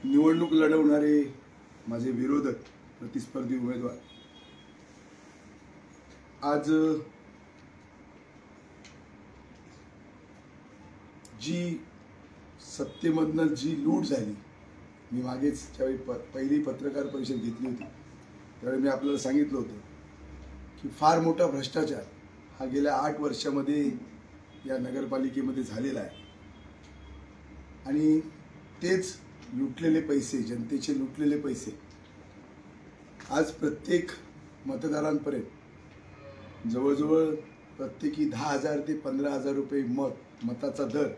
निवडणूक लढवणारे माझे विरोधक प्रतिस्पर्धी उमेदवार आज जी सत्तेमधनं जी लूट झाली, मी मागेच ज्यावेळी पहिली पत्रकार परिषद घेतली होती त्यावेळी मी आपल्याला सांगितलं होतं की फार मोठा भ्रष्टाचार हा गेल्या 8 वर्षामध्ये या नगरपालिकेमध्ये झालेला आहे आणि तेच लुटलेले पैसे, जनतेचे लुटलेले पैसे आज प्रत्येक मतदारांपर्यंत जवळजवळ प्रत्येकी 10,000 ते 15,000 रुपये मताचा दर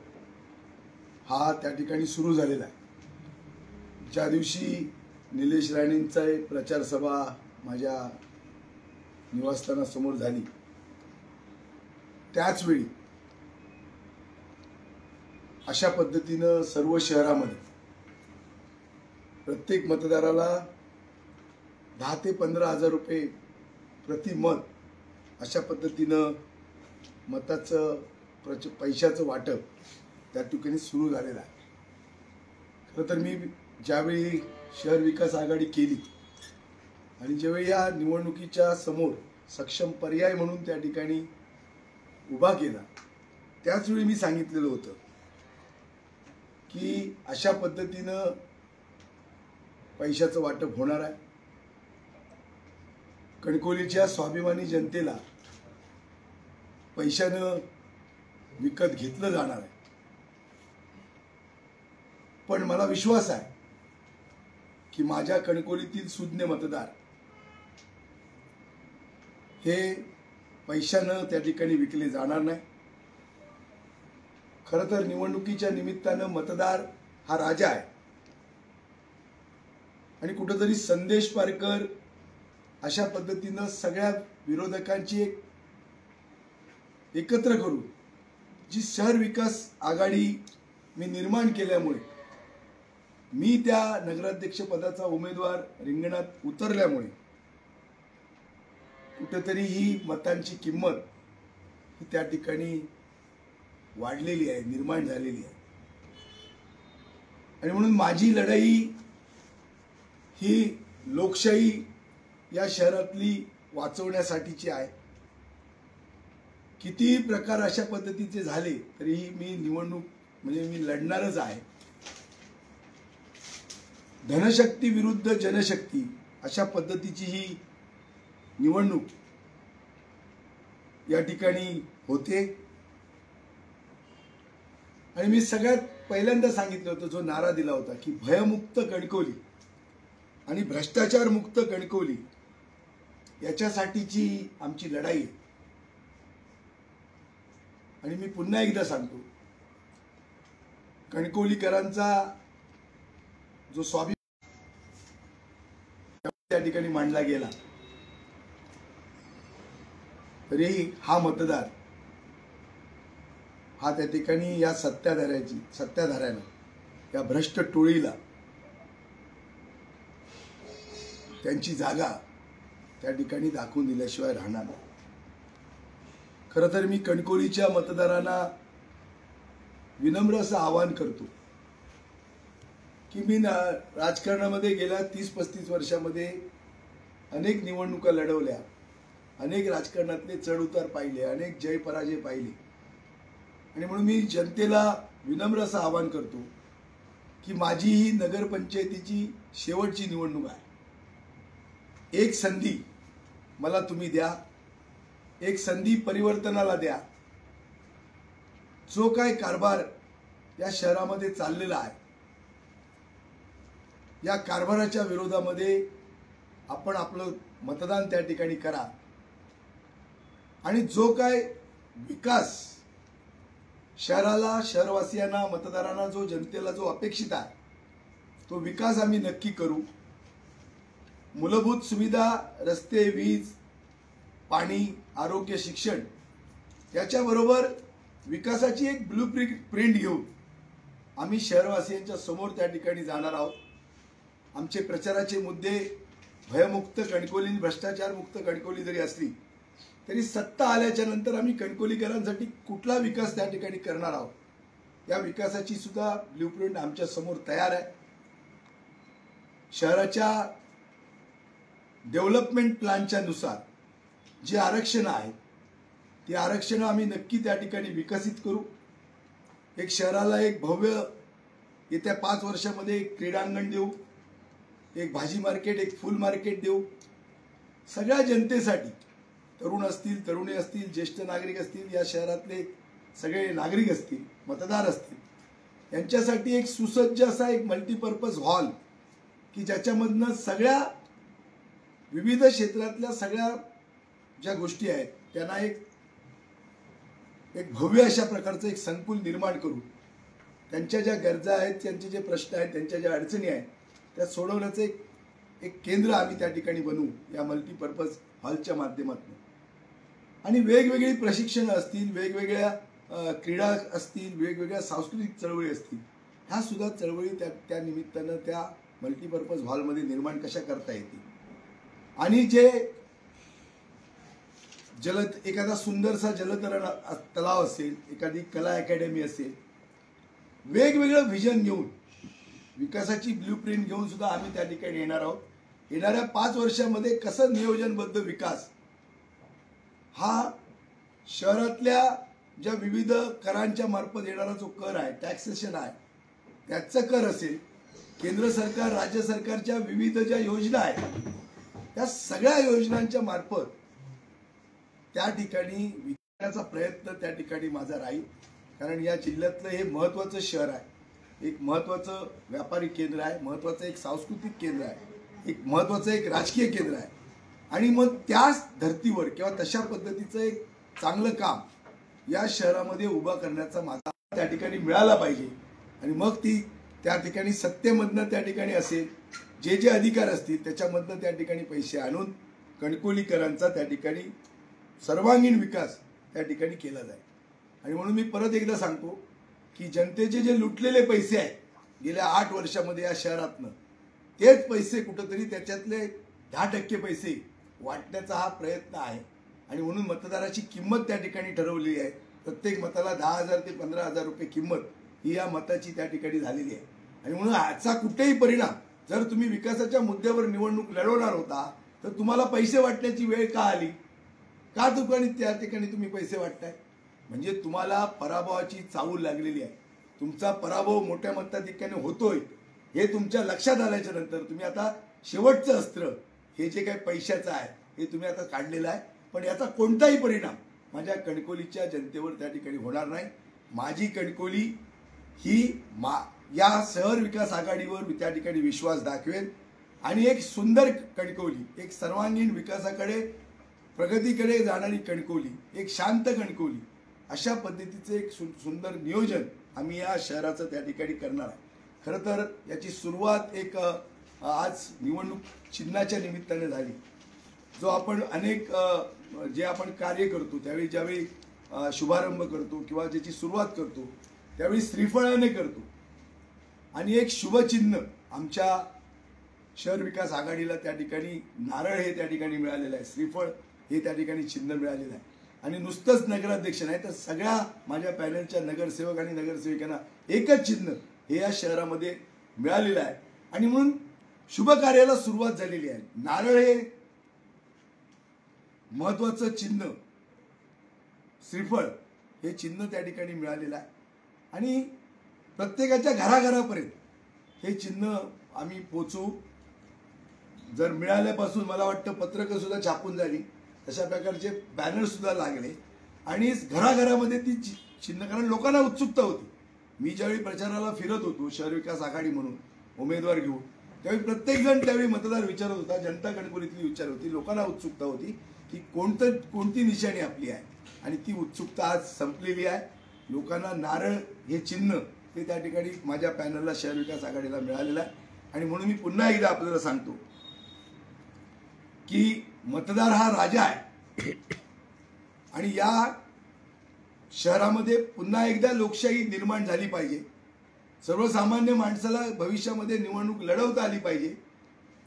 हा त्या ठिकाणी सुरू झालेला आहे। ज्या दिवशी निलेश राणेंचा प्रचार सभा माझ्या निवासस्थानासमोर झाली त्याच वेळी अशा पद्धतीनं सर्व शहरामध्ये प्रत्येक मतदाराला 10 ते 15,000 रुपये प्रति मत अशा पद्धतीनं मताचं पैशाचं वाटप त्या ठिकाणी सुरू झालेलं आहे। खरं तर मी ज्यावेळी शहर विकास आघाडी केली आणि ज्यावेळी या निवडणुकीच्या समोर सक्षम पर्याय म्हणून त्या ठिकाणी उभा केला त्याच वेळी मी सांगितलेलं होतं की अशा पद्धतीनं पैशाचं वाटप होणार आहे। कणकवलीच्या स्वाभिमानी जनतेला पैशानं विकत घेतलं जाणार आहे, पण मला विश्वास आहे की माझ्या कणकवलीतील सुज्ञ मतदार हे पैशानं त्या ठिकाणी विकले जाणार नाही। खरं तर निवडणुकीच्या निमित्तानं मतदार हा राजा आहे आणि कुठेतरी संदेश पारकर अशा पद्धतीनं सगळ्या विरोधकांची एकत्र करून जी शहर विकास आघाडी मी निर्माण केल्यामुळे, मी त्या नगराध्यक्ष पदाचा उमेदवार रिंगणात उतरल्यामुळे कुठेतरी ही मतांची किंमत ही त्या ठिकाणी वाढलेली आहे, निर्माण झालेली आहे आणि म्हणून माझी लढाई ही लोकशाही या शहरातली वाचवण्यासाठीची आहे। किती प्रकार अशा पद्धतीचे झाले तरीही मी निवडणूक म्हणजे मी लढणारच आहे। धनशक्ती विरुद्ध जनशक्ती अशा पद्धतीची ही निवडणूक या ठिकाणी होते आणि मी सगळ्यात पहिल्यांदा सांगितलं होतं, जो नारा दिला होता की भयमुक्त कणकवली आणि भ्रष्टाचार मुक्त कणकवली याच्यासाठीची आमची लढाई आहे। आणि मी पुन्हा एकदा सांगतो, कणकवलीकरांचा जो स्वाभिमान त्या ठिकाणी मांडला गेला तरी हा मतदार हा त्या ठिकाणी या सत्ताधाऱ्याला या भ्रष्ट टोळीला त्यांची जागा त्या ठिकाणी दाखवून दिल्याशिवाय राहणार नाही। खरं तर मी कणकवलीच्या मतदारांना विनम्र असं आवाहन करतो की मी राजकारणामध्ये गेल्या 30-35 वर्षामध्ये अनेक निवडणुका लढवल्या, अनेक राजकारणातले चढउतार पाहिले, अनेक जय पराजय पाहिले आणि म्हणून मी जनतेला विनम्र असं आवाहन करतो की माझी ही नगरपंचायतीची शेवटची निवडणूक आहे। एक संधी मला तुम्ही द्या, एक संधी परिवर्तनाला द्या। जो काय कारभार या शहरामध्ये चाललेला आहे या कारभाराच्या विरोधामध्ये आपण आपलं मतदान त्या ठिकाणी करा आणि जो काय विकास शहराला, शहरवासियांना, मतदारांना, जो जनतेला जो अपेक्षित आहे तो विकास आम्ही नक्की करू। मूलभूत सुविधा, रस्ते, वीज, पाणी, आरोग्य, शिक्षण याच्याबरोबर विकासाची एक ब्लूप्रिंट घेऊन आम्ही शहरवासियांच्या समोर त्या ठिकाणी जाणार आहोत। आमचे प्रचाराचे मुद्दे भयमुक्त कणकवली, भ्रष्टाचार मुक्त कणकवली जरी असली तरी सत्ता आल्याच्या नंतर आम्ही कणकवलीकरांसाठी कुठला विकास त्या ठिकाणी करणार आहोत या विकासाची सुद्धा ब्लूप्रिंट आमच्या समोर तयार आहे शहराच्या डेव्हलपमेंट प्लॅनच्या नुसार जी आरक्षणं आहेत ती आरक्षणं आम्ही नक्की त्या ठिकाणी विकसित करू. एक शहराला एक भव्य येत्या 5 वर्षामध्ये एक क्रीडांगण देऊ, एक भाजी मार्केट, एक फूल मार्केट देऊ. सगळ्या जनतेसाठी, तरुण असतील, तरुणी असतील, ज्येष्ठ नागरिक असतील, या शहरातले सगळे नागरिक असतील, मतदार असतील, यांच्यासाठी एक सुसज्ज असा एक मल्टीपर्पज हॉल की ज्याच्यामधनं सगळ्या विविध क्षेत्रातल्या सगळ्या ज्या गोष्टी आहेत त्यांना एक भव्य अशा प्रकारचं एक संकुल निर्माण करू. त्यांच्या ज्या गरजा आहेत, त्यांचे जे प्रश्न आहेत, त्यांच्या ज्या अडचणी आहेत त्या सोडवण्याचं एक केंद्र आम्ही त्या ठिकाणी बनवू या मल्टीपर्पज हॉलच्या माध्यमातून. आणि वेगवेगळी प्रशिक्षणं असतील, वेगवेगळ्या क्रीडा असतील, वेगवेगळ्या सांस्कृतिक चळवळी असतील, ह्या सुद्धा चळवळी त्या निमित्तानं त्या मल्टीपर्पज हॉलमध्ये निर्माण कशा करता येतील. आणि जे एखादा सुंदरसा जलतरण तलाव असेल, एखादी कला अकॅडमी असेल, वेगवेगळं व्हिजन घेऊन, विकासाची ब्ल्यूप्रिंट घेऊन सुद्धा आम्ही त्या ठिकाणी येणार आहोत. येणाऱ्या 5 वर्षामध्ये कसं नियोजनबद्ध विकास हा शहरातल्या ज्या विविध करांच्या मार्फत येणारा जो कर आहे, टॅक्सेशन आहे, त्याचं कर असेल, केंद्र सरकार राज्य सरकारच्या विविध ज्या योजना आहेत त्या सगळ्या योजनांच्या मार्फत त्या ठिकाणी विकासाचा प्रयत्न त्या ठिकाणी माझा राहील. कारण या जिल्ह्यातलं हे महत्त्वाचं शहर आहे, एक महत्त्वाचं व्यापारी केंद्र आहे, महत्त्वाचं एक सांस्कृतिक केंद्र आहे, एक महत्त्वाचं एक राजकीय केंद्र आहे. आणि मग त्याच धर्तीवर किंवा तशा पद्धतीचं एक चांगलं काम या शहरामध्ये उभा करण्याचा माझा त्या ठिकाणी मिळाला पाहिजे. आणि मग ती त्या ठिकाणी सत्तेमधनं त्या ठिकाणी असेल, जे अधिकार असतील त्याच्यामधनं त्या ठिकाणी पैसे आणून कणकोलीकरांचा त्या ठिकाणी सर्वांगीण विकास त्या ठिकाणी केला जाईल. आणि म्हणून मी परत एकदा सांगतो की जनतेचे जे लुटलेले पैसे आहेत गेल्या 8 वर्षामध्ये या शहरातनं, तेच पैसे कुठंतरी त्याच्यातले 10% पैसे वाटण्याचा हा प्रयत्न आहे. आणि म्हणून मतदाराची किंमत त्या ठिकाणी ठरवलेली आहे. प्रत्येक मताला 10,000 ते 15,000 रुपये किंमत ही या मताची त्या ठिकाणी झालेली आहे. आणि म्हणून याचा कुठेही परिणाम, जर तुम्ही विकासाच्या मुद्द्यावर निवडणूक लढवणार होता तर तुम्हाला पैसे वाटण्याची वेळ का आली, का त्या ठिकाणी तुम्ही पैसे वाटताय? म्हणजे तुम्हाला पराभवाची चाहूल लागलेली आहे. तुमचा पराभव मोठ्या मताधिक्याने होतोय हे तुमच्या लक्षात आल्याच्या नंतर तुम्ही आता शेवटचं अस्त्र हे जे काही पैशाचं आहे हे तुम्ही आता काढलेलं आहे. पण याचा कोणताही परिणाम माझ्या कणकोलीच्या जनतेवर त्या ठिकाणी होणार नाही. माझी कणकोली ही या शहर विकास आघाडीवर त्या ठिकाणी विश्वास दाखवेल आणि एक सुंदर कणकोली, एक सर्वांगीण विकासाकडे, प्रगतीकडे जाणारी कणकोली, एक शांत कणकोली, अशा पद्धतीचे एक सुंदर नियोजन आम्ही या शहराचं त्या ठिकाणी करणार आहे. खरं तर याची सुरुवात एक आज निवडणूक चिन्हाच्या निमित्ताने झाली. जो आपण अनेक जे आपण कार्य करतो त्यावेळी, ज्यावेळी शुभारंभ करतो किंवा ज्याची सुरुवात करतो त्यावेळी श्रीफळाने करतो. आणि एक शुभचिन्ह आमच्या शहर विकास आघाडीला त्या ठिकाणी नारळ हे त्या ठिकाणी मिळालेलं आहे, श्रीफळ हे त्या ठिकाणी चिन्ह मिळालेलं आहे. आणि नुसतंच नगराध्यक्ष नाही तर सगळ्या माझ्या पॅनलच्या नगरसेवक आणि नगरसेविकांना एकच चिन्ह हे या शहरामध्ये मिळालेलं आहे. आणि म्हणून शुभ कार्याला सुरुवात झालेली आहे. नारळ हे महत्वाचं चिन्ह, श्रीफळ हे चिन्ह त्या ठिकाणी मिळालेलं आहे. आणि प्रत्येकाच्या घराघरापर्यंत हे चिन्ह आम्ही पोचवू. जर मिळाल्यापासून मला वाटतं पत्रकं सुद्धा छापून झाली, अशा प्रकारचे बॅनर सुद्धा लागले आणि घराघरामध्ये ती चिन्ह, कारण लोकांना उत्सुकता होती. मी ज्यावेळी प्रचाराला फिरत होतो शहर विकास आघाडी म्हणून उमेदवार घेऊन, त्यावेळी प्रत्येकजण त्यावेळी मतदार विचारत होता, जनता कणकोलीतली विचार होती, लोकांना उत्सुकता होती की कोणती निशाणी आपली आहे. आणि ती उत्सुकता आज संपलेली आहे. लोकांना नारळ हे चिन्ह हे त्या ठिकाणी माझ्या पॅनलला शहर विकास आघाडीला मिळालेलं आहे. आणि म्हणून मी पुन्हा एकदा आपल्याला सांगतो की मतदार हा राजा आहे आणि या शहरामध्ये पुन्हा एकदा लोकशाही निर्माण झाली पाहिजे. सर्वसामान्य माणसाला भविष्यामध्ये निवडणूक लढवता आली पाहिजे.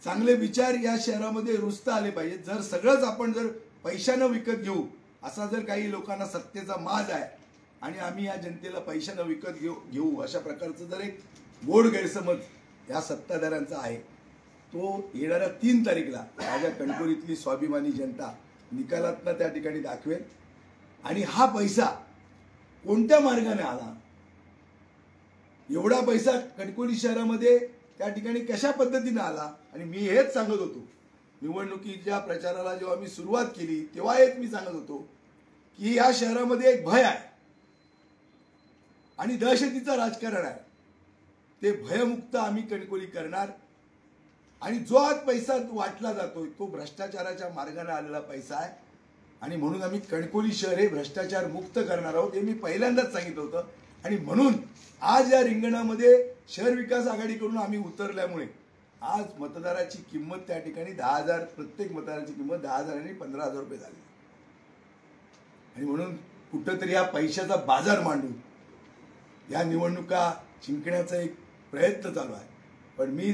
चांगले विचार या शहरामध्ये रुजता आले पाहिजे. जर सगळंच आपण जर पैशानं विकत घेऊ असा जर काही लोकांना सत्तेचा माज आहे आणि आम्ही या जनतेला पैशानं विकत घेऊ अशा प्रकारचं जर एक गोड गैरसमज या सत्ताधाऱ्यांचा आहे तो येणाऱ्या 3 तारीखला माझ्या कणकवलीतली स्वाभिमानी जनता निकालातनं त्या ठिकाणी दाखवेल. आणि हा पैसा कोणत्या मार्गाने आला, एवढा पैसा कणकवली शहरामध्ये त्या ठिकाणी कशा पद्धतीने आला. आणि मी हेच सांगत होतो निवडणुकीच्या प्रचाराला जेव्हा मी सुरुवात केली तेव्हा हेच मी सांगत होतो की या शहरामध्ये एक भय आहे आणि दहशतीचं राजकारण आहे. ते भयमुक्त आम्ही कणकवली करणार. आणि जो आज पैसा वाटला जातोय तो भ्रष्टाचाराच्या मार्गाने आलेला पैसा आहे. आणि म्हणून आम्ही कणकवली शहर हे भ्रष्टाचार मुक्त करणार आहोत हे मी पहिल्यांदाच सांगितलं होतं. आणि म्हणून आज या रिंगणामध्ये शहर विकास आघाडीकडून आम्ही उतरल्यामुळे आज मतदाराची किंमत त्या ठिकाणी 10,000, प्रत्येक मतदाराची किंमत 10,000 आणि 15,000 रुपये झाली. आणि म्हणून कुठंतरी या पैशाचा बाजार मांडून या निवडणुका जिंकण्याचा एक प्रयत्न चालू आहे. पण मी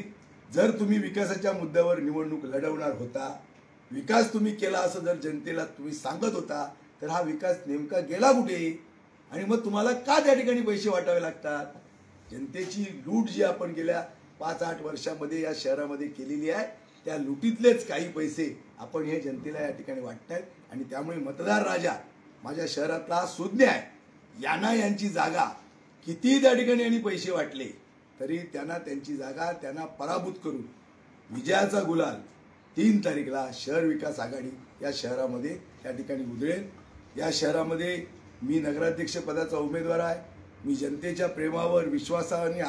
जर तुम्ही विकासाच्या मुद्द्यावर निवडणूक लढवणार होता, विकास तुम्ही केला असं जर जनतेला तुम्ही सांगत होता, तर हा विकास नेमका गेला कुठे आणि मग तुम्हाला का त्या ठिकाणी पैसे वाटावे लागतात. जनतेची लूट जी आपण गेल्या 5-8 वर्षामध्ये या शहरामध्ये केलेली आहे त्या लुटीतलेच काही पैसे आपण हे जनतेला या ठिकाणी वाटतायत. आणि त्यामुळे मतदार राजा माझ्या शहरातला सुज्ञ आहे. यांची जागा किती त्या ठिकाणी यांनी पैसे वाटले तरी त्यांना त्यांची जागा त्यांना पराभूत करून विजयाचा गुलाल 3 तारीखला शहर विकास आघाडी या शहरामध्ये त्या ठिकाणी उधळेल. या शहरामध्ये मी नगराध्यक्ष पदाचा उमेदवार आहे. मी जनतेच्या प्रेमावर, विश्वासावर आणि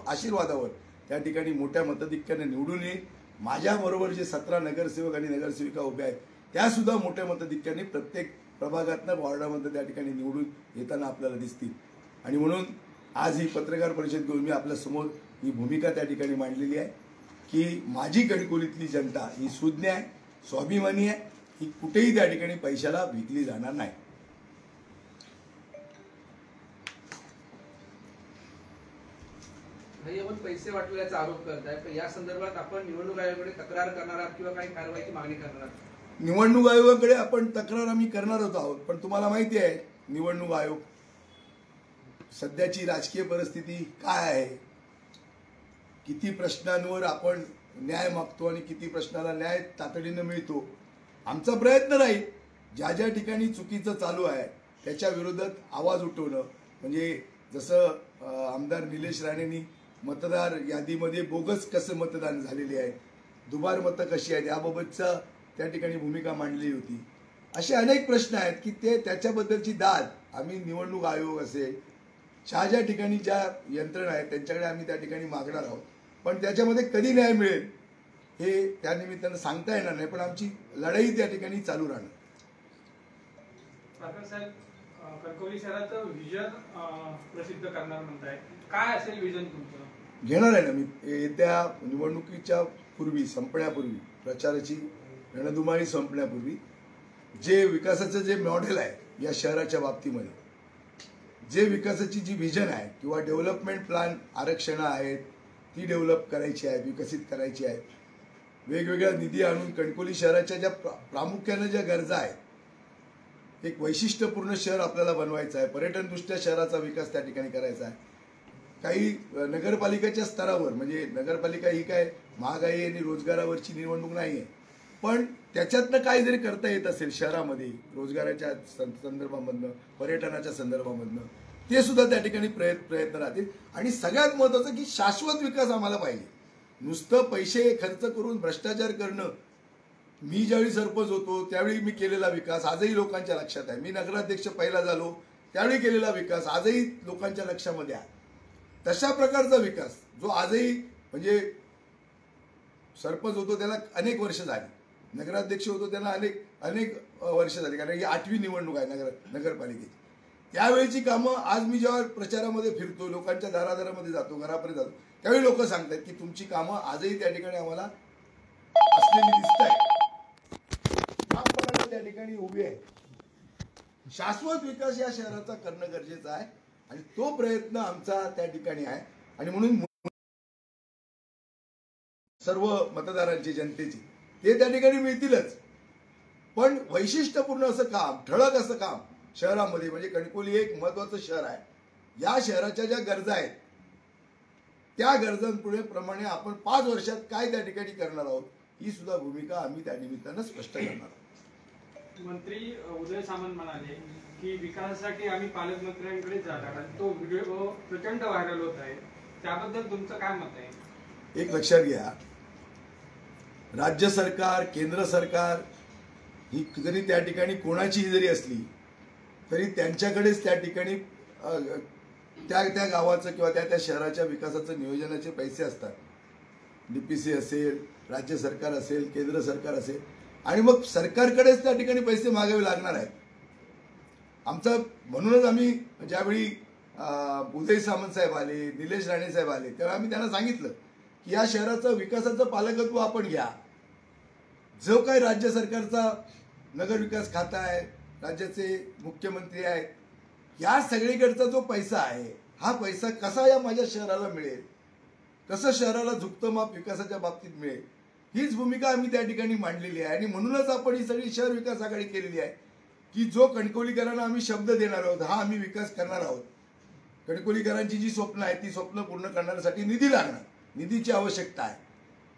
आशीर्वादावर त्या ठिकाणी मोठ्या मताधिक्याने निवडून येईल. माझ्याबरोबर जे 17 नगरसेवक आणि नगरसेविका उभ्या आहेत त्या सुद्धा मोठ्या मताधिक्याने प्रत्येक प्रभागातनं वॉर्डामध्ये त्या ठिकाणी निवडून येताना आपल्याला दिसतील. आणि म्हणून आज ही पत्रकार परिषद घेऊन मी आपल्यासमोर ही भूमिका त्या ठिकाणी मांडलेली आहे की माझी कणकवलीतली जनता ही सुज्ञ आहे, स्वाभिमानी आहे. ही कुठेही त्या ठिकाणी पैशाला विकली जाणार नाही. आपण पैसे वाटल्याचा आरोप करताय, पण या संदर्भात आपण निवडणूक आयोगाकडे तक्रार करणार आहात किंवा काही कारवाईची मागणी करणार आहात? निवडणूक आयोगाकडे आपण तक्रार आम्ही करणारच आहोत. पण तुम्हाला माहिती आहे निवडणूक आयोग सध्याची राजकीय परिस्थिती काय आहे, किती प्रश्नांवर आपण न्याय मागतो आणि किती प्रश्नाला न्याय तातडीनं मिळतो. आमचा प्रयत्न राहील ज्या ज्या ठिकाणी चुकीचं चालू आहे त्याच्या विरोधात आवाज उठवणं. म्हणजे जसं आमदार निलेश राणेंनी मतदार यादीमध्ये बोगस कसं मतदान झालेले आहे, दुबार मतं कशी आहेत याबाबतचा त्या ठिकाणी भूमिका मांडली होती. असे अनेक प्रश्न आहेत की ते त्याच्याबद्दलची दाद आम्ही निवडणूक आयोग असेल ज्या ठिकाणी ज्या यंत्रणा आहेत त्यांच्याकडे आम्ही त्या ठिकाणी मागणार आहोत. पण त्याच्यामध्ये कधी न्याय मिळेल हे त्या निमित्तानं सांगता येणार नाही. पण आमची लढाई त्या ठिकाणी चालू राहणार. साहेब, कणकवली शहराचं विजन प्रसिद्ध करणार म्हणताय, काय असेल विजन तुमचं? घेणार आहे ना मी. येत्या निवडणुकीच्या पूर्वी संपण्यापूर्वी प्रचाराची रणधुमाळी संपण्यापूर्वी जे विकासाचं जे मॉडेल आहे या शहराच्या बाबतीमध्ये, जे विकासाची जी विजन आहे किंवा डेव्हलपमेंट प्लॅन आरक्षणं आहेत ती डेव्हलप करायची आहेत, विकसित करायची आहेत. वेगवेगळ्या निधी आणून कणकवली शहराच्या ज्या प्रामुख्यानं ज्या गरजा आहेत, एक वैशिष्ट्यपूर्ण शहर आपल्याला बनवायचं आहे. पर्यटनदृष्ट्या शहराचा विकास त्या ठिकाणी करायचा आहे. काही नगरपालिकेच्या स्तरावर, म्हणजे नगरपालिका ही काय महागाई आणि रोजगारावरची निवडणूक नाही आहे, पण त्याच्यातनं काही जरी करता येत असेल शहरामध्ये रोजगाराच्या संदर्भामधनं, पर्यटनाच्या संदर्भामधनं, ते सुद्धा त्या ठिकाणी प्रयत्न राहतील. आणि सगळ्यात महत्त्वाचं की शाश्वत विकास आम्हाला पाहिजे. नुसतं पैसे खर्च करून भ्रष्टाचार करणं. मी ज्यावेळी सरपंच होतो त्यावेळी मी केलेला विकास आजही लोकांच्या लक्षात आहे. मी नगराध्यक्ष पहिला झालो त्यावेळी केलेला विकास आजही लोकांच्या लक्षामध्ये आहे. तशा प्रकारचा विकास जो आजही, म्हणजे सरपंच होतो त्याला अनेक वर्ष झाली, नगराध्यक्ष होतो त्यांना अनेक वर्ष झाली, कारण ही 8वी निवडणूक आहे नगरपालिकेची. त्यावेळीची कामं आज मी जेव्हा प्रचारामध्ये फिरतो, लोकांच्या दारादारामध्ये जातो, घरापर्यंत जातो, त्यावेळी लोक सांगतात की तुमची कामं आजही त्या ठिकाणी आम्हाला असलेली दिसत आहे, त्या ठिकाणी उभी आहे. शाश्वत विकास या शहराचा करणं गरजेचं आहे आणि तो प्रयत्न आमचा त्या ठिकाणी आहे. आणि म्हणून सर्व मतदारांची, जनतेची ते त्या ठिकाणी मिळतीलच. पण वैशिष्ट्यपूर्ण असं काम, ठळक असं काम शहरामध्ये, म्हणजे कणकवली एक महत्वाचं शहर आहे. या शहराच्या ज्या गरजा आहेत त्या गरजांपुढे प्रमाणे आपण 5 वर्षात काय त्या ठिकाणी करणार आहोत ही सुद्धा भूमिका आम्ही त्या निमित्तानं स्पष्ट करणार आहोत. मंत्री उदय सामंत म्हणाले की विकासासाठी आम्ही पालकमंत्र्यांकडे जाणार आणि तो व्हिडिओ प्रचंड व्हायरल होत आहे, त्याबद्दल तुमचं काय मत आहे? एक लक्षात घ्या, राज्य सरकार केंद्र सरकार ही जरी त्या ठिकाणी कोणाचीही जरी असली तरी त्यांच्याकडेच त्या ठिकाणी त्या गावाचं किंवा त्या शहराच्या विकासाचं नियोजनाचे पैसे असतात. डीपीसी असेल, राज्य सरकार असेल, केंद्र सरकार असेल आणि मग सरकारकडेच त्या ठिकाणी पैसे मागावे लागणार आहेत. आमचं म्हणूनच आम्ही ज्यावेळी उदय सामंत साहेब आले, निलेश राणे साहेब आले तेव्हा आम्ही त्यांना सांगितलं की या शहराचं विकासाचं पालकत्व आपण घ्या. जो काही राज्य सरकारचा नगर विकास खाता आहे, राज्याचे मुख्यमंत्री आहेत, या सगळीकडचा जो पैसा आहे हा पैसा कसा या माझ्या शहराला मिळेल, कसं शहराला झुकतं माप विकासाच्या बाबतीत मिळेल, हीच भूमिका आम्ही त्या ठिकाणी मांडलेली आहे. आणि म्हणूनच आपण ही सगळी शहर विकास आघाडी केलेली आहे की जो कणकवलीकरांना आम्ही शब्द देणार आहोत हा आम्ही विकास करणार आहोत. कणकवलीकरांची जी स्वप्न आहेत ती स्वप्न पूर्ण करण्यासाठी निधी लागणार, निधीची आवश्यकता आहे.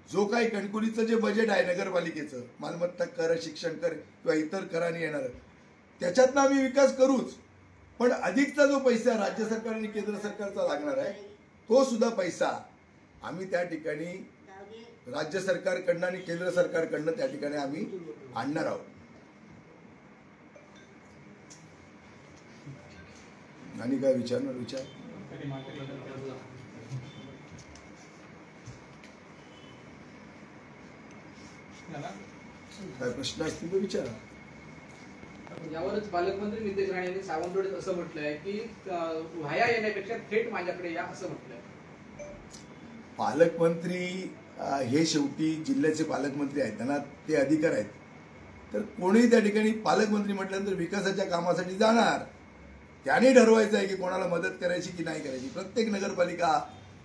जो काही कणकवलीचं जे बजेट आहे नगरपालिकेचं, मालमत्ता कर, शिक्षण कर किंवा इतर कराने येणार, त्याच्यातनं आम्ही विकास करूच. पण अधिकचा जो पैसा राज्य सरकार आणि केंद्र सरकारचा लागणार आहे तो सुद्धा पैसा आम्ही त्या ठिकाणी राज्य सरकारकडनं आणि केंद्र सरकारकडनं त्या ठिकाणी आम्ही आणणार आहोत. आणि काय विचारणार विचार काय प्रश्न असतील तर विचारा. यावरच पालकमंत्री नितेश राणे यांनी सावंतवाडीत असं म्हटलंय की व्हाया येण्यापेक्षा थेट माझ्याकडे या असं म्हटलंय. पालकमंत्री हे शेवटी जिल्ह्याचे पालकमंत्री आहेत, त्यांना ते अधिकार आहेत. तर कोणीही त्या ठिकाणी पालकमंत्री म्हटल्यानंतर विकासाच्या कामासाठी जाणार, त्याने ठरवायचं आहे की कोणाला मदत करायची की नाही करायची. प्रत्येक नगरपालिका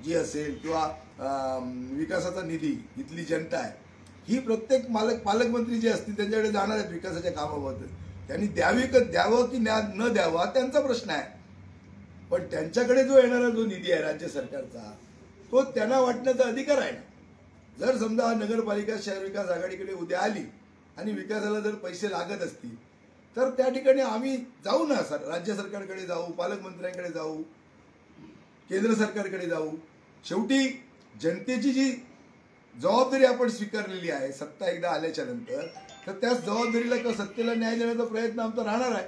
जी असेल किंवा विकासाचा निधी इथली जनता आहे ही प्रत्येक पालकमंत्री जे असतील त्यांच्याकडे जाणार आहेत विकासाच्या कामाबद्दल. त्यांनी द्यावं की न द्यावं हा त्यांचा प्रश्न आहे. पण त्यांच्याकडे जो येणारा जो निधी आहे राज्य सरकारचा तो त्यांना वाटण्याचा अधिकार आहे ना. जर समजा नगरपालिका शहर विकास आघाडीकडे उद्या आली आणि विकासाला जर पैसे लागत असतील तर त्या ठिकाणी आम्ही जाऊ ना, राज्य सरकारकडे जाऊ, पालकमंत्र्यांकडे जाऊ, केंद्र सरकारकडे जाऊ. शेवटी जनतेची जी जबाबदारी आपण स्वीकारलेली आहे सत्ता एकदा आल्याच्या नंतर, तर त्याच जबाबदारीला किंवा सत्तेला न्याय देण्याचा प्रयत्न आमचा राहणार आहे.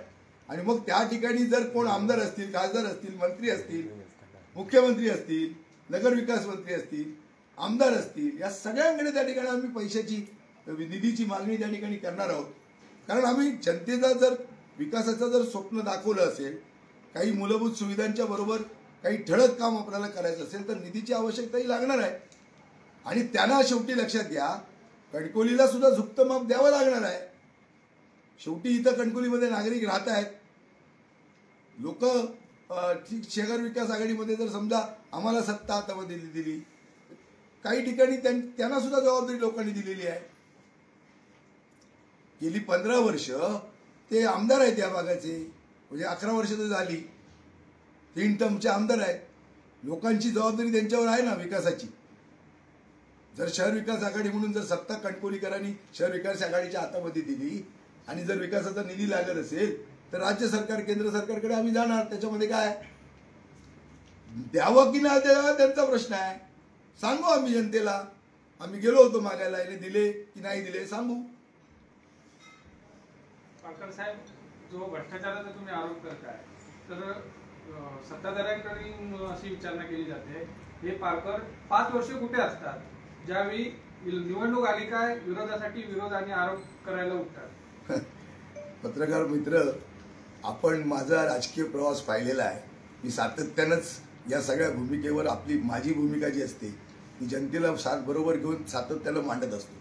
आणि मग त्या ठिकाणी जर कोण आमदार असतील, खासदार असतील, मंत्री असतील, मुख्यमंत्री असतील, नगर विकास मंत्री असतील, आमदार असतील, या सगळ्यांकडे त्या ठिकाणी आम्ही पैशाची निधीची मागणी त्या ठिकाणी करणार आहोत. कारण आम्ही जनतेचा जर विकासाचं जर स्वप्न दाखवलं असेल, काही मूलभूत सुविधांच्या बरोबर काही ठळक काम आपल्याला करायचं असेल तर निधीची आवश्यकताही लागणार आहे. आणि त्यांना शेवटी लक्षात घ्या, कणकवलीला सुद्धा झुकतं माप द्यावं लागणार आहे. शेवटी इथं कणकवलीमध्ये नागरिक राहत आहेत, लोक शहर विकास आघाडीमध्ये जर समजा आम्हाला सत्ता हातामध्ये दिली, काही ठिकाणी त्यांना सुद्धा जबाबदारी लोकांनी दिलेली आहे. गेली 15 वर्ष ते आमदार आहेत या भागाचे, म्हणजे 11 वर्ष तर झाली, 3 टर्मचे आमदार आहेत. लोकांची जबाबदारी त्यांच्यावर आहे ना विकासाची. जर शहर विकास आघाडी म्हणून जर सत्ता कणकवलीकरांनी शहर विकास आघाडीच्या हातामध्ये दिली आणि जर विकासाचा निधी लागत असेल तर राज्य सरकार केंद्र सरकारकडे आम्ही जाणार. त्याच्यामध्ये काय द्यावं की नाही द्यावं त्यांचा प्रश्न आहे. सांगू आम्ही जनतेला, आम्ही गेलो होतो मागायला, याने दिले की नाही दिले सांगू. पालकर साहेब, जो भ्रष्टाचाराचा तुम्ही आरोप करताय तर सत्ताधाऱ्यांकडून अशी विचारणा केली जाते, हे पालकर 5 वर्ष कुठे असतात ज्यावेळी निवडणूक आली काय विरोधासाठी विरोध आणि आरोप करायला उठतात. पत्रकार मित्र, आपण माझा राजकीय प्रवास पाहिलेला आहे. मी सातत्यानंच या सगळ्या भूमिकेवर माझी भूमिका जी असते ती जनतेला साथ बरोबर घेऊन सातत्यानं मांडत असतो.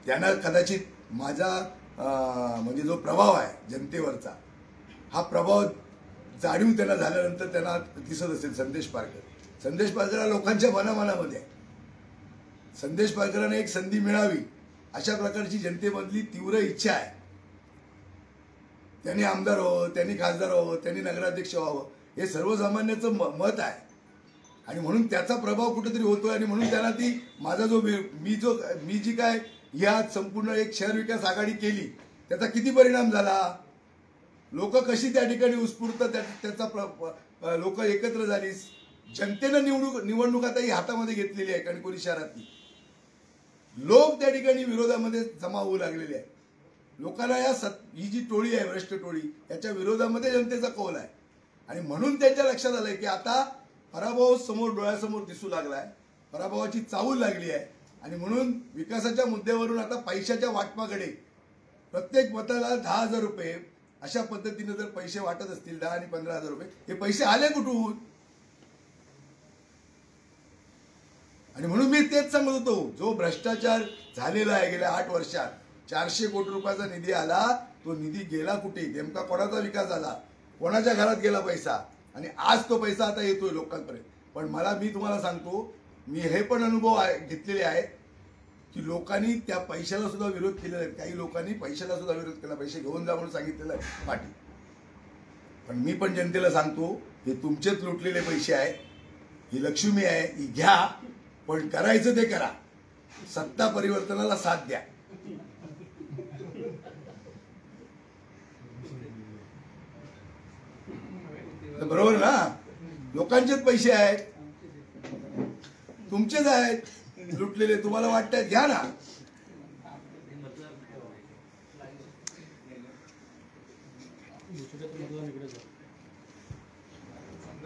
त्यांना कदाचित माझा म्हणजे जो प्रभाव आहे जनतेवरचा, हा प्रभाव जाणीव त्यांना झाल्यानंतर त्यांना दिसत असेल. संदेश पारकर हा लोकांच्या मनामध्ये आहे. संदेश पारकरांना एक संधी मिळावी अशा प्रकारची जनतेमधली तीव्र इच्छा आहे. त्यांनी आमदार व्हावं, त्यांनी खासदार व्हावं, त्यांनी नगराध्यक्ष व्हावं, हे सर्वसामान्याचं मत आहे. आणि म्हणून त्याचा प्रभाव कुठेतरी होतोय आणि म्हणून त्यांना ती माझा जो मी जी काय या संपूर्ण एक शहर विकास आघाडी केली त्याचा किती परिणाम झाला, लोक कशी त्या ठिकाणी उत्स्फूर्त त्याचा लोक एकत्र झाली, जनतेनं निवडणूक आता ही हातामध्ये घेतलेली आहे. कणकवली शहरातली लोक त्या ठिकाणी विरोधामध्ये जमा होऊ लागलेले आहे. लोकांना ही जी टोळी आहे भ्रष्ट टोळी याच्या विरोधामध्ये जनतेचा कौल आहे आणि म्हणून त्यांच्या लक्षात आलंय की आता पराभव समोर डोळ्यासमोर दिसू लागलाय, पराभवाची चाहूल लागली आहे आणि म्हणून विकासाच्या मुद्द्यावरून आता पैशाच्या वाटपाकडे प्रत्येक मताला 10,000 रुपये अशा पद्धतीने जर पैसे वाटत असतील 10 आणि 15,000 रुपये, हे पैसे आले कुठून? आणि म्हणून मी तेच सांगत होतो, जो भ्रष्टाचार झालेला आहे गेल्या 8 वर्षात 400 कोटी रुपयाचा निधी आला, तो निधी गेला कुठे, नेमका कोणाचा विकास झाला, कोणाच्या घरात गेला पैसा आणि आज तो पैसा आता येतोय लोकांपर्यंत. पण मी तुम्हाला सांगतो, मी हे पण अनुभव घेतलेले आहेत की लोकांनी त्या पैशाला सुद्धा विरोध केलेला आहे. काही लोकांनी पैशाला सुद्धा विरोध केला, पैसे घेऊन जा म्हणून सांगितलेलं आहे पाठी. पण मी पण जनतेला सांगतो, हे तुमचेच लुटलेले पैसे आहे, ही लक्ष्मी आहे, ही घ्या, पण करायचं ते करा, सत्ता परिवर्तनाला साथ द्या. बरोबर ना, लोकांचेच पैसे आहेत, तुमचेच आहेत लुटलेले, तुम्हाला वाटतंय घ्या ना.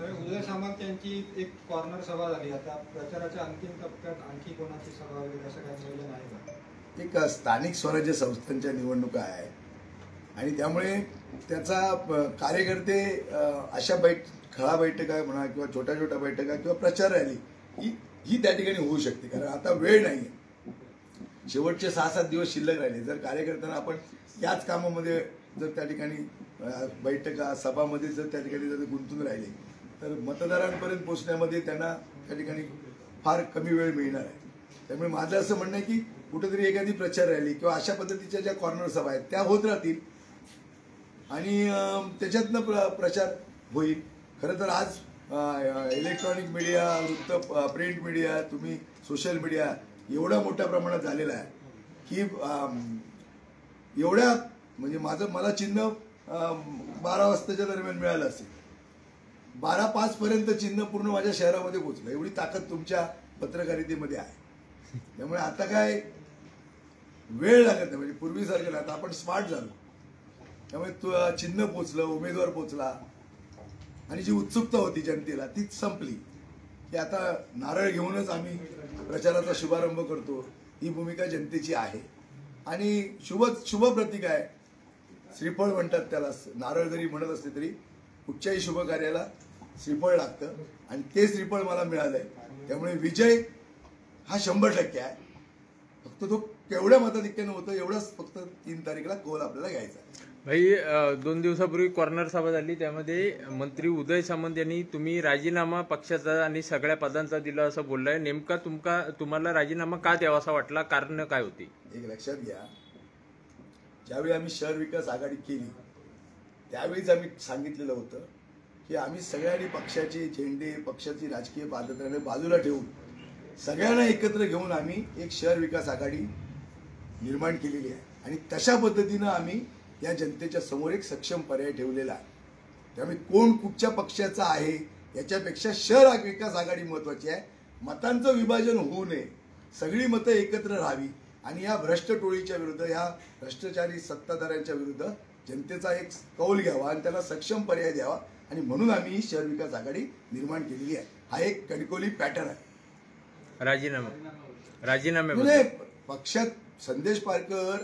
उदय सामंत यांची एक कॉर्नर सभा झाली, आता प्रचाराच्या अंतिम टप्प्यात आणखी कोणाची सभा वगैरे असं काही नियोजन आहे का? एक स्थानिक स्वराज्य संस्थांच्या निवडणुका आहे आणि त्यामुळे त्याचा कार्यकर्ते अशा खळा बैठका म्हणा किंवा छोट्या छोट्या बैठका किंवा प्रचार रॅली ही त्या ठिकाणी होऊ शकते, कारण आता वेळ नाही. शेवटचे 6-7 दिवस शिल्लक राहिले. जर कार्यकर्त्यांना आपण याच कामामध्ये जर त्या ठिकाणी बैठका सभामध्ये जर त्या ठिकाणी जर गुंतून राहिले तर मतदारांपर्यंत पोहोचण्यामध्ये त्यांना त्या ठिकाणी फार कमी वेळ मिळणार आहे. त्यामुळे माझं असं म्हणणं आहे की कुठेतरी एखादी प्रचार रॅली किंवा अशा पद्धतीच्या ज्या कॉर्नर सभा आहेत त्या होत राहतील आणि त्याच्यातनं प्रचार होईल. खरं तर आज इलेक्ट्रॉनिक मीडिया, प्रिंट मीडिया, तुम्ही सोशल मीडिया एवढा मोठ्या प्रमाणात झालेला आहे की एवढ्या म्हणजे मला चिन्ह 12 वाजताच्या दरम्यान मिळालं असेल, 12:05 पर्यंत चिन्ह पूर्ण माझ्या शहरामध्ये पोहोचलं. एवढी ताकद तुमच्या पत्रकारितेमध्ये आहे. त्यामुळे आता काय वेळ लागत नाही, म्हणजे पूर्वीसारखं आता आपण स्मार्ट झालो. त्यामुळे चिन्ह पोचलं, उमेदवार पोचला आणि जी उत्सुकता होती जनतेला तीच संपली की आता नारळ घेऊनच आम्ही प्रचाराचा शुभारंभ करतो, ही भूमिका जनतेची आहे. आणि शुभ प्रतीक आहे, श्रीफळ म्हणतात त्याला. नारळ जरी म्हणत असले तरी कुठच्याही शुभ कार्याला श्रीफळ लागतं आणि ते श्रीफळ मला मिळालंय. त्यामुळे विजय हा 100% आहे. फक्त तो केवढ्या मताधिक्यानं होतं एवढंच फक्त 3 तारीखला कौल आपल्याला घ्यायचा. भाई 2 दिवसापूर्वी कॉर्नर सभा झाली, त्यामध्ये मंत्री उदय सामंत यांनी तुम्ही राजीनामा पक्षाचा आणि सगळ्या पदांचा दिला असं बोललाय. नेमका तुम्हाला राजीनामा का द्यावासा वाटला, कारण काय होती? एक लक्षात घ्या, ज्यावेळी आम्ही शहर विकास आघाडी केली त्यावेळीच आम्ही सांगितलेलं होतं की आम्ही सगळ्यांनी पक्षाचे झेंडे, पक्षाची राजकीय पात्रत्वाने बाजूला ठेवून सगळ्यांना एकत्र घेऊन आम्ही एक शहर विकास आघाडी निर्माण केलेली आहे आणि तशा पद्धतीनं आम्ही या जनतेच्या समोर एक सक्षम पर्याय ठेवलेला आहे. त्यामुळे कोण कुठच्या पक्षाचा आहे याच्यापेक्षा शहर विकास आघाडी महत्वाची आहे. मतांचं विभाजन होऊ नये, सगळी मतं एकत्र राहावी आणि या भ्रष्ट टोळीच्या विरुद्ध, या भ्रष्टाचारी सत्ताधाऱ्यांच्या विरुद्ध जनतेचा एक कौल घ्यावा आणि त्याला सक्षम पर्याय द्यावा आणि म्हणून आम्ही ही शहर विकास आघाडी निर्माण केलेली आहे. हा एक कणकवली पॅटर्न आहे. राजीनामे पक्षात संदेश पारकर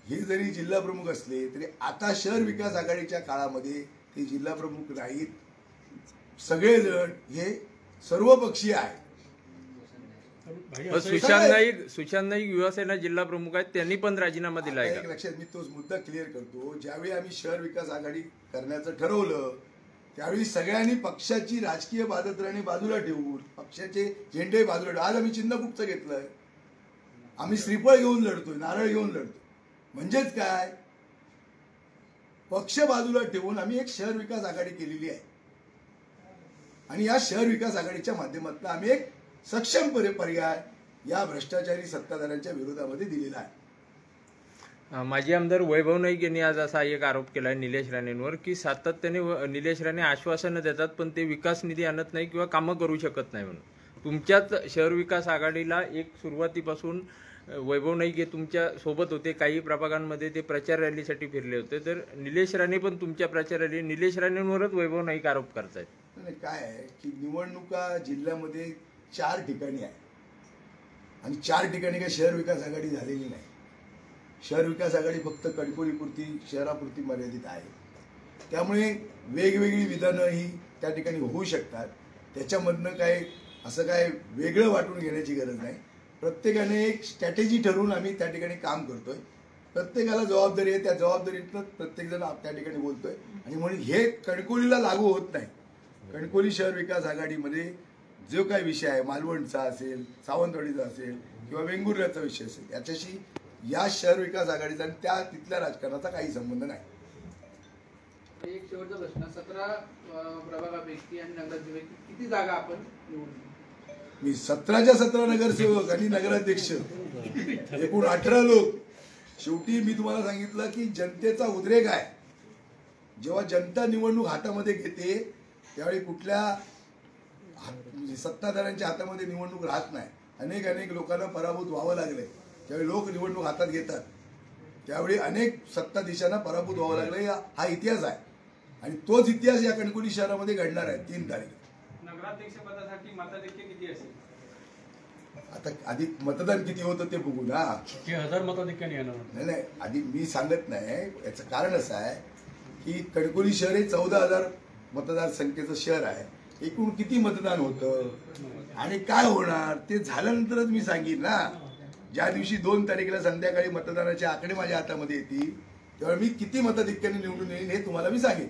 हे जरी जिल्हा प्रमुख असले तरी आता शहर विकास आघाडीच्या काळामध्ये ते जिल्हा प्रमुख नाहीत. सगळेजण हे सर्वपक्षीय आहेत. सुशांत नाईक युवासेना जिल्हा प्रमुख आहेत, त्यांनी पण राजीनामा दिला आहे का? लक्षात, मी तोच मुद्दा क्लिअर करतो. ज्यावेळी आम्ही शहर विकास आघाडी करण्याचं ठरवलं त्यावेळी सगळ्यांनी पक्षाची राजकीय पात्रत्वाने बाजूला ठेवून, पक्षाचे झेंडे बाजूला ठेवून, आज आम्ही चिन्ह कुठचं घेतलंय, आम्ही श्रीफळ घेऊन लढतोय, नारळ घेऊन लढतोय. म्हणजेच काय, पक्ष बाजूला ठेवून आम्ही एक शहर विकास आघाडी केलेली आहे. आणि या शहर विकास आघाडीच्या माध्यमातून आम्ही एक सक्षम पर्याय या भ्रष्टाचारी सत्ताधाऱ्यांच्या विरोधामध्ये दिलेला आहे. माजी आमदार वैभव नाईक यांनी आज असा एक आरोप केला आहे निलेश राणेंवर की सातत्याने निलेश राणे आश्वासनं देतात पण ते विकास निधी आणत नाही किंवा कामं करू शकत नाही म्हणून. तुमच्याच शहर विकास आघाडीला एक सुरुवातीपासून वैभव नाईक हे तुमच्या सोबत होते, काही प्रभागांमध्ये ते प्रचार रॅलीसाठी फिरले होते, तर निलेश राणे पण तुमच्या प्रचार रॅली निलेश राणेंवरच वैभव नाईक आरोप करतायत. नाही, काय आहे की निवडणुका जिल्ह्यामध्ये 4 ठिकाणी आहे आणि 4 ठिकाणी काही शहर विकास आघाडी झालेली नाही. शहर विकास आघाडी फक्त कणकवलीपुरती शहरापुरती मर्यादित आहे. त्यामुळे वेगवेगळी विधानं ही त्या ठिकाणी होऊ शकतात. त्याच्यामधनं काय असं काय वेगळं वाटून घेण्याची गरज नाही. प्रत्येकाने एक स्ट्रॅटेजी ठरवून आम्ही त्या ठिकाणी काम करतोय. प्रत्येकाला जबाबदारी आहे, त्या जबाबदारीतनं प्रत्येकजण त्या ठिकाणी बोलतोय आणि म्हणून हे कणकवलीला लागू होत नाही. कणकवली शहर विकास आघाडीमध्ये जो काही विषय आहे, मालवणचा असेल, सावंतवाडीचा असेल किंवा वेंगुर्ल्याचा विषय असेल, याच्याशी या शहर विकास आघाडीचा आणि त्या तिथल्या राजकारणाचा काही संबंध नाही. एक शेवटचा प्रश्न, 17 प्रभागापैकी आणि नगराध्यक्षापैकी किती जागा आपण निवडून? मी 17च्या 17 नगरसेवक आणि नगराध्यक्ष एकूण 18 लोक. शेवटी मी तुम्हाला सांगितलं की जनतेचा उद्रेक आहे. जेव्हा जनता निवडणूक हातामध्ये घेते त्यावेळी कुठल्या म्हणजे सत्ताधाऱ्यांच्या हातामध्ये निवडणूक राहत नाही. अनेक लोकांना पराभूत व्हावं लागलंय. ज्यावेळी लोक निवडणूक हातात घेतात त्यावेळी अनेक सत्ताधीशांना पराभूत व्हावं लागलंय. हा इतिहास आहे आणि तोच इतिहास या कणकवली शहरामध्ये घडणार आहे 3 तारीख. नगराध्यक्ष पदासाठी मताधिक्य किती असेल? आता आधी मतदान किती होतं ते बघू ना. 1000 मताधिक्याने येणार. नाही, आधी मी सांगत नाही. याचं कारण असं आहे की कणकवली शहर हे 14,000 मतदारसंख्येचं शहर आहे. एकूण किती मतदान होतं आणि काय होणार ते झाल्यानंतरच मी सांगेन ना. ज्या दिवशी 2 तारखेला संध्याकाळी मतदानाचे आकडे माझ्या हातामध्ये येतील तेव्हा मी किती मताधिक्याने निवडून येईन हे तुम्हाला मी सांगेन.